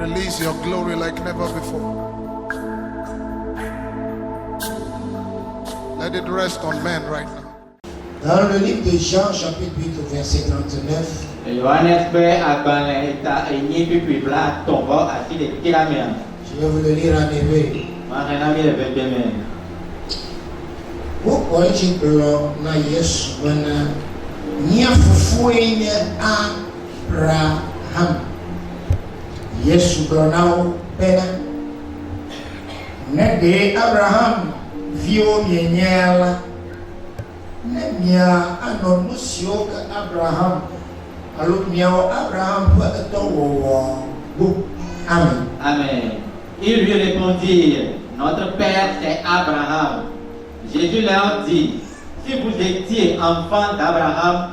Release your glory like never before. Let it rest on men right now. Dans le livre de Jean, chapitre 8, au verset 39, je vais vous le lire en hébreu. Pourquoi tu peux na Yesu bana nia fufuine Abraham Yesu bana pena ne de Abraham vio nyenyela ne mia anomusio ka Abraham alo mia Abraham peut être Amen. Amen. Ils lui répondirent, notre père c'est Abraham. Jésus leur dit, si vous étiez enfant d'Abraham,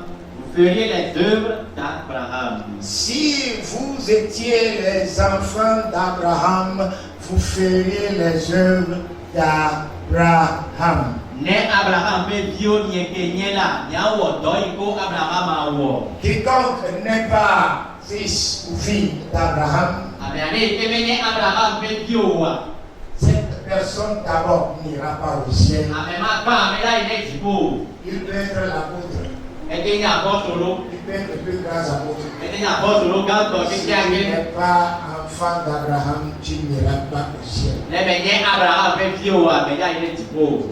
vous feriez les œuvres d'Abraham. Si vous étiez les enfants d'Abraham, vous feriez les œuvres d'Abraham. Ne Abraham peut vio ni là, niawo doiko Abraham awo. Quiconque n'est pas fils ou fille d'Abraham, Abraham peut vio. cette personne d'abord n'ira pas au ciel. Il peut être l'apôtre. Il peut être le plus grand apôtre. Si tu n'es pas enfant d'Abraham, tu n'iras pas au ciel.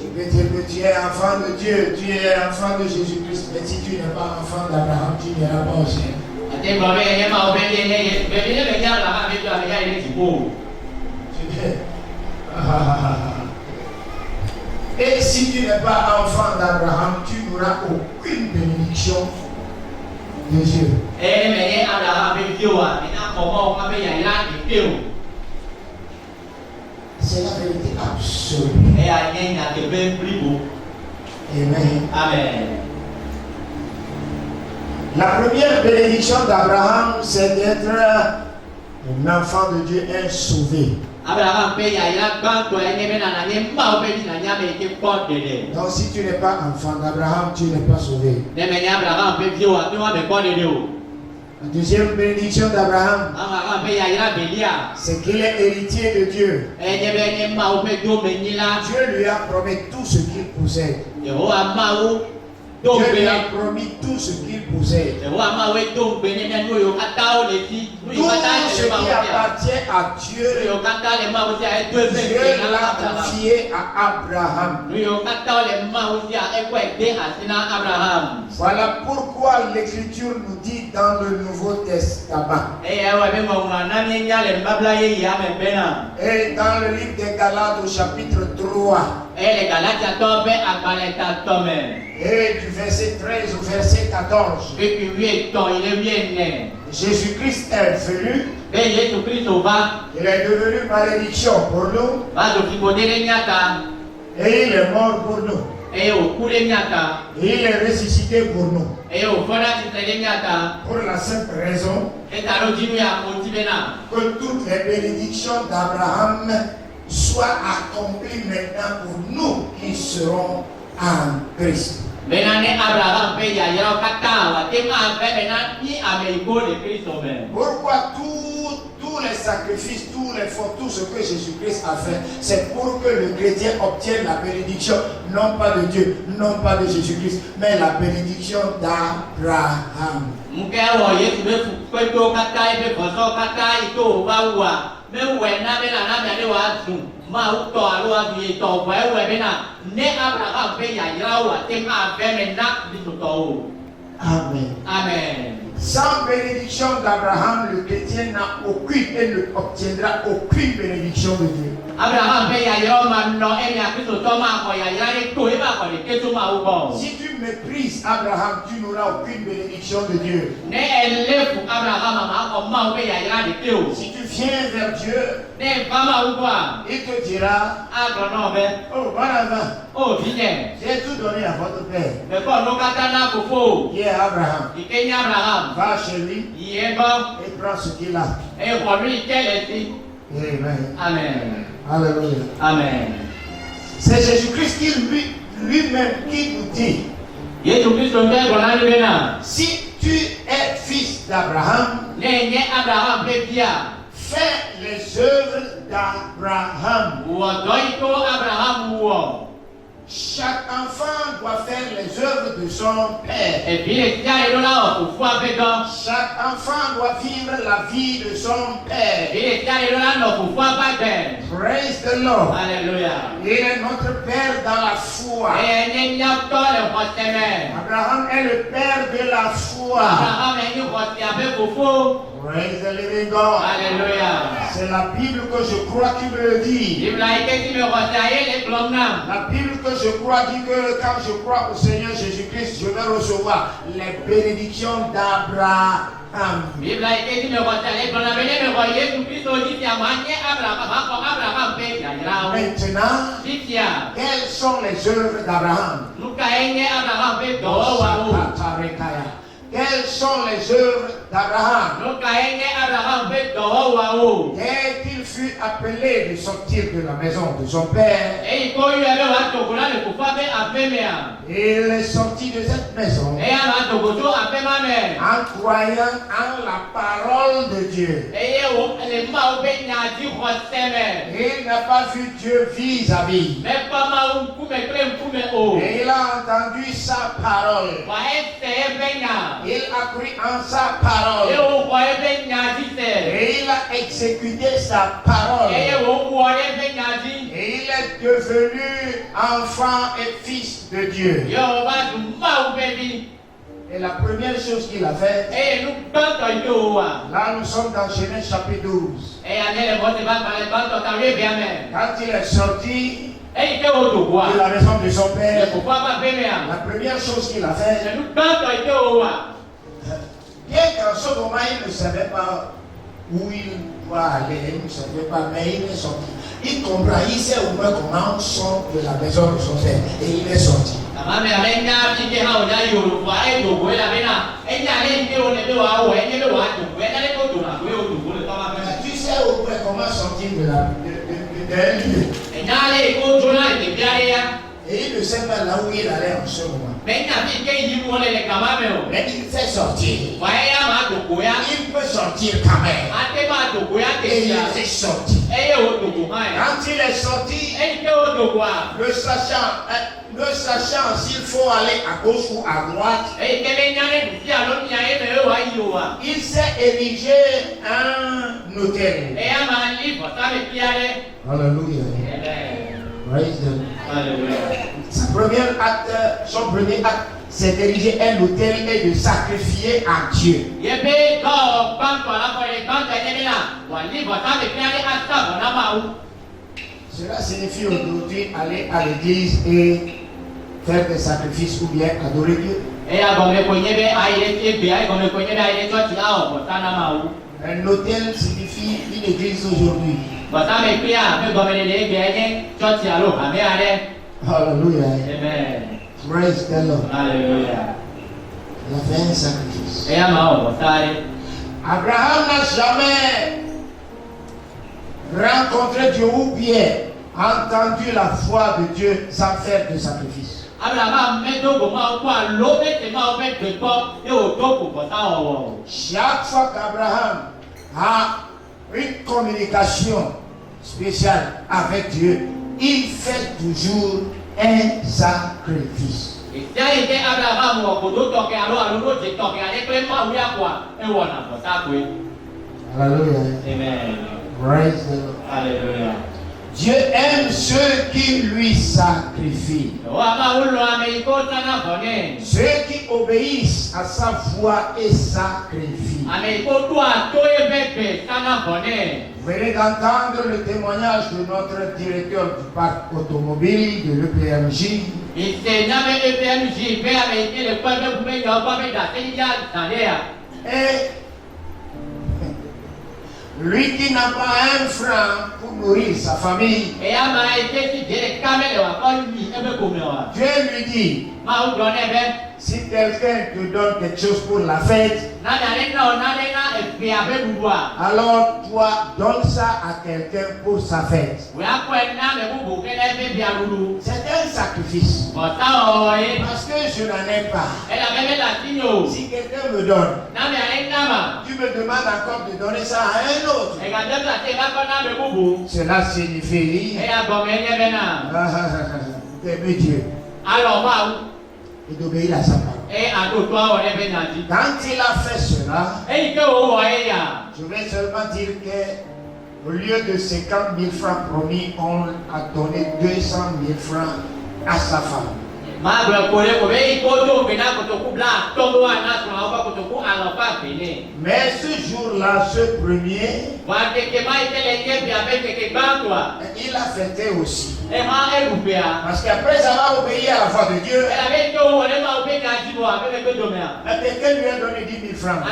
Tu peux dire que tu es enfant de Dieu, tu es enfant de Jésus-Christ, mais si tu n'es pas enfant d'Abraham, tu n'iras pas au ciel. Et si tu n'es pas enfant d'Abraham, tu n'auras aucune bénédiction de Dieu. C'est la vérité absolue. Amen. Amen. La première bénédiction d'Abraham, c'est d'être un enfant de Dieu, un sauvé. Donc si tu n'es pas enfant d'Abraham, tu n'es pas sauvé. La deuxième bénédiction d'Abraham, c'est qu'il est héritier de Dieu. Dieu lui a promis tout ce qu'il possède. Dieu lui a promis tout ce qu'il possède. Tout ce qui appartient à Dieu, Dieu l'a confié à Abraham. Voilà pourquoi l'Écriture nous dit dans le Nouveau Testament et dans le livre des Galates au chapitre 3 et du verset 13 au verset 14, Jésus-Christ est venu, il est devenu malédiction pour nous et il est mort pour nous. Et il est ressuscité pour nous. Pour la simple raison que toutes les bénédictions d'Abraham soient accomplies maintenant pour nous qui serons en Christ. Pourquoi tous les sacrifices, tous les efforts, tout ce que Jésus-Christ a fait, c'est pour que le chrétien obtienne la bénédiction, non pas de Dieu, non pas de Jésus-Christ, mais la bénédiction d'Abraham. Amen. Amen. Sans bénédiction d'Abraham, le chrétien n'a aucune et ne obtiendra aucune bénédiction de Dieu. Si tu méprises Abraham, tu n'auras aucune bénédiction de Dieu. Si tu viens vers Dieu, il te dira, oh, Barnabas, j'ai tout donné à votre père. Qui est Abraham. Va chez lui et prends ce qu'il a. Amen. Amen. Alléluia. Amen. C'est Jésus-Christ qui lui-même qui nous dit, Si tu es fils d'Abraham, fait les œuvres d'Abraham. Chaque enfant doit faire les œuvres de son père. Chaque enfant doit vivre la vie de son père. Praise the Lord. Alléluia. Il est notre père dans la foi. Abraham est le père de la foi. Praise the living God. Alléluia. C'est la Bible que je crois qui me le dit. La Bible que je crois dit que quand je crois au Seigneur Jésus-Christ, je vais recevoir les bénédictions d'Abraham. Maintenant, quelles sont les œuvres d'Abraham? Quelles sont les œuvres d'Abraham? Dès qu'il fut appelé de sortir de la maison de son père, il est sorti de cette maison en croyant en la parole de Dieu. Il n'a pas vu Dieu vis-à-vis. Et il a entendu sa parole. Il a cru en sa parole. Et il a exécuté sa parole. Et il est devenu enfant et fils de Dieu. Et la première chose qu'il a faite, là nous sommes dans Genèse chapitre 12. Quand il est sorti de la maison de son père, la première chose qu'il a faite, bien qu'en ce moment il ne savait pas où il doit aller, il ne savait pas, mais il est sorti. Il comprend, il sait au moins comment on sort de la maison de son père. Et il est sorti. Tu sais au moins comment sortir de d'un lieu. Et il ne sait pas là où il allait en ce moment. Mais il fait sortir. Il peut sortir quand même. Et il est sorti. Quand il est sorti, ne sachant s'il faut aller à gauche ou à droite, il s'est érigé un hôtel. Alléluia. Praise the Lord. Son premier acte, c'est d'ériger un autel et de sacrifier à Dieu. Cela signifie aujourd'hui aller à l'église et faire des sacrifices ou bien adorer Dieu. Un autel signifie une église aujourd'hui. Alléluia. Amen. Praise the Lord. Alléluia. Il a fait un sacrifice. Abraham n'a jamais rencontré Dieu ou bien entendu la foi de Dieu sans faire de sacrifice. Chaque fois qu'Abraham a une communication spéciale avec Dieu, il fait toujours un sacrifice. Alléluia. Amen. Praise the Lord. Alléluia. Dieu aime ceux qui lui sacrifient. Ceux qui obéissent à sa voix et sacrifient. Vous venez d'entendre le témoignage de notre directeur du parc automobile de l'EPMJ. Et lui qui n'a pas un franc pour nourrir sa famille, Dieu lui dit, si quelqu'un te donne quelque chose pour la fête, alors toi donne ça à quelqu'un pour sa fête. C'est un sacrifice. Parce que je n'en ai pas. Si quelqu'un me donne, tu me me demandes encore de donner ça à un autre. Cela signifie d'aimer Dieu et d'obéir à sa parole. Quand il a fait cela, je vais seulement dire que au lieu de 50 000 francs promis, on a donné 200 000 francs à sa femme. Mais ce jour-là, ce premier, il a fêté aussi. Parce qu'après avoir obéi à la voix de Dieu, quelqu'un lui a donné 10 000 francs.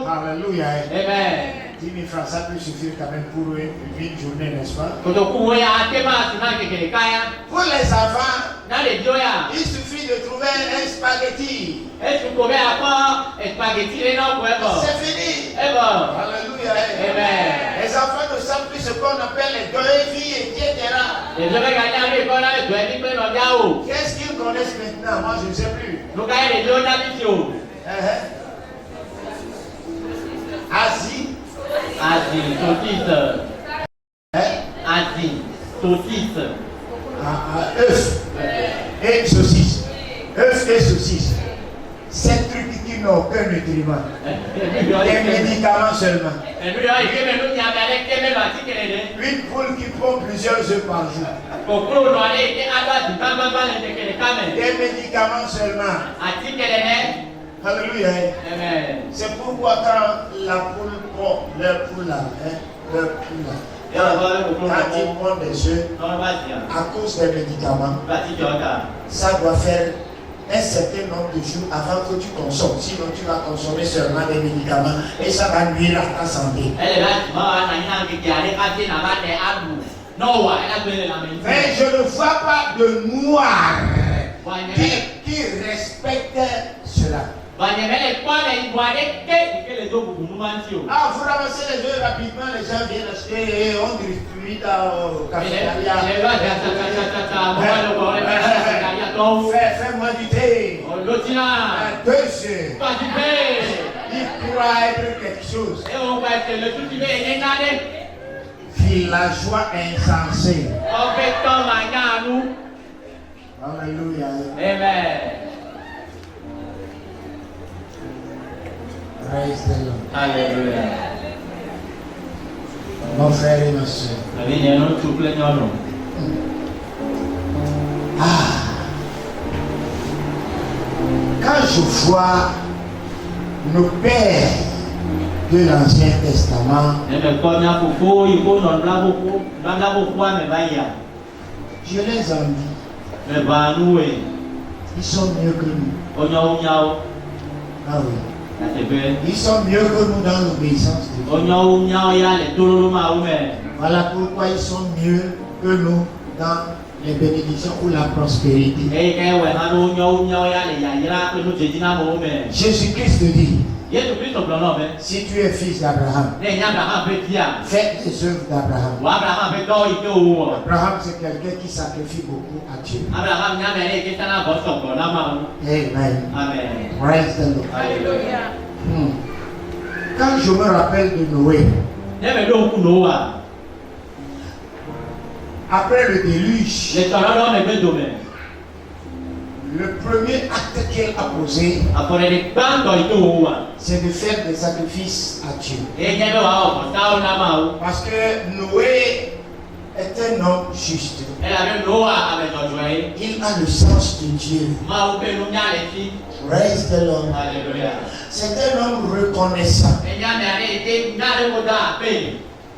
Alléluia. Amen. 10 000 francs, ça peut suffire quand même pour une journée, n'est-ce pas? Pour les enfants, il suffit de trouver un spaghetti. C'est fini. Alléluia. Amen. Les enfants ne savent plus ce qu'on appelle les deux filles, etc. Qu'est-ce qu'ils connaissent maintenant? Moi, je ne sais plus. Asie. Œuf et saucisse. Œuf et saucisse. Ces trucs qui n'ont aucun nutriment. Des médicaments seulement. Une poule qui pond plusieurs œufs par jour. Des médicaments seulement. Alléluia. C'est pourquoi quand la poule pond, leur poule là, quand ils pondent des œufs, à cause des médicaments, ça doit faire un certain nombre de jours avant que tu consommes. Sinon, tu vas consommer seulement des médicaments et ça va nuire à ta santé. Mais je ne vois pas de noir qui respecte cela. Ah, vous ramassez les œufs rapidement, les gens viennent acheter et on distribue au cafétéria. Fais-moi du thé. 2 œufs. Il croit être quelque chose. Villageois insensé. Alléluia. Amen. Praise the Lord. Alléluia. Mon frère et ma soeur. Quand je vois nos pères de l'Ancien Testament, je les envie. Ils sont mieux que nous. Ah oui. Ils sont mieux que nous dans l'obéissance de Dieu. Voilà pourquoi ils sont mieux que nous dans les bénédictions ou la prospérité. Jésus-Christ dit, si tu es fils d'Abraham, fais les œuvres d'Abraham. Abraham, c'est quelqu'un qui sacrifie beaucoup à Dieu. Amen. Praise the Lord. Alléluia. Quand je me rappelle de Noé, après le déluge, le premier acte qu'elle a posé, c'est de faire des sacrifices à Dieu. Parce que Noé est un homme juste. Il a le sens de Dieu. Praise the Lord. C'est un homme reconnaissant.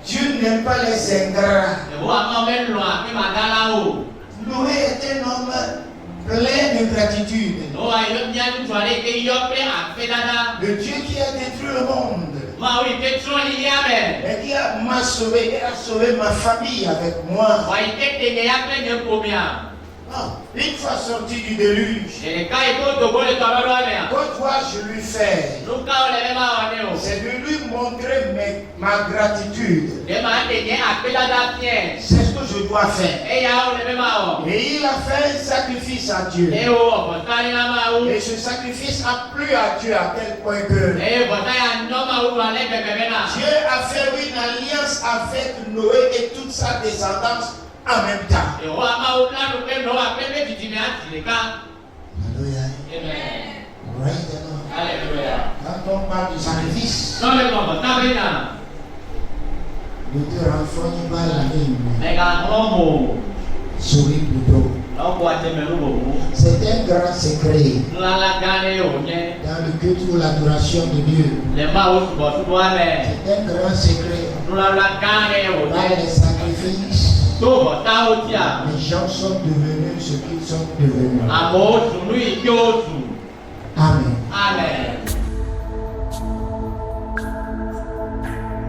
Dieu n'aime pas les ingrats. Noé est un homme plein de gratitude. Le Dieu qui a détruit le monde. Et qui m'a sauvé, et a sauvé ma famille avec moi. Une fois sorti du déluge, quand toi je lui fais, c'est de lui montrer ma gratitude. C'est ce que je dois faire. Et il a fait un sacrifice à Dieu. Et ce sacrifice a plu à Dieu à tel point que Dieu a fait une alliance avec Noé et toute sa descendance en même temps. Alléluia. Alléluia. Quand on parle du sacrifice, ne te renfrogne pas la ligne. Souris plutôt. C'est un grand secret dans le culte ou l'adoration de Dieu. C'est un grand secret. Dans les sacrifices, les gens sont devenus ce qu'ils sont devenus. Amen. Amen.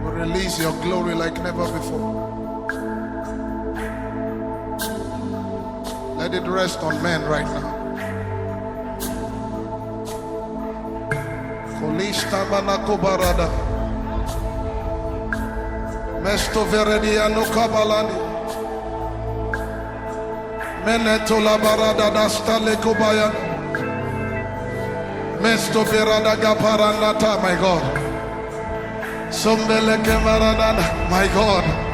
Release your glory like never before. Let it rest on men right now. Kolishta manako barada. Mesto verediano kabalani. Meneto la barada da stale kobayan. Mesto verada gaparanata, my God. Sombele kemarada, my God.